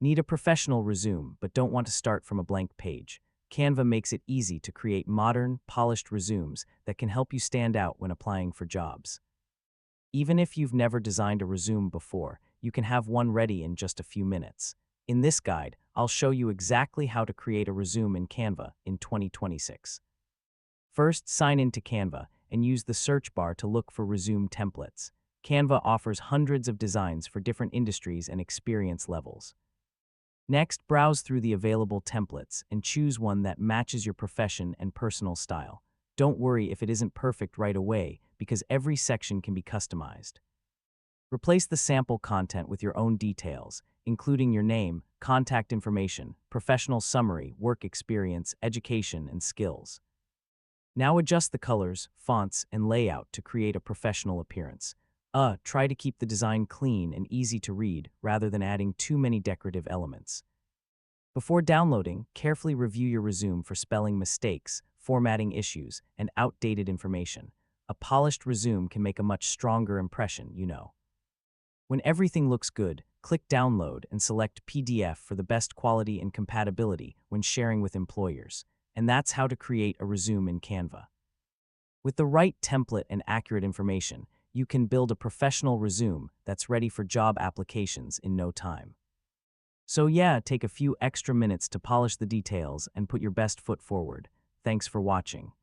Need a professional resume but don't want to start from a blank page? Canva makes it easy to create modern, polished resumes that can help you stand out when applying for jobs. Even if you've never designed a resume before, you can have one ready in just a few minutes. In this guide, I'll show you exactly how to create a resume in Canva in 2026. First, sign into Canva and use the search bar to look for resume templates. Canva offers hundreds of designs for different industries and experience levels. Next, browse through the available templates and choose one that matches your profession and personal style. Don't worry if it isn't perfect right away, because every section can be customized. Replace the sample content with your own details, including your name, contact information, professional summary, work experience, education, and skills. Now adjust the colors, fonts, and layout to create a professional appearance. Try to keep the design clean and easy to read rather than adding too many decorative elements. Before downloading, carefully review your resume for spelling mistakes, formatting issues, and outdated information. A polished resume can make a much stronger impression, you know. When everything looks good, click Download and select PDF for the best quality and compatibility when sharing with employers. And that's how to create a resume in Canva. With the right template and accurate information, you can build a professional resume that's ready for job applications in no time. So yeah, take a few extra minutes to polish the details and put your best foot forward. Thanks for watching.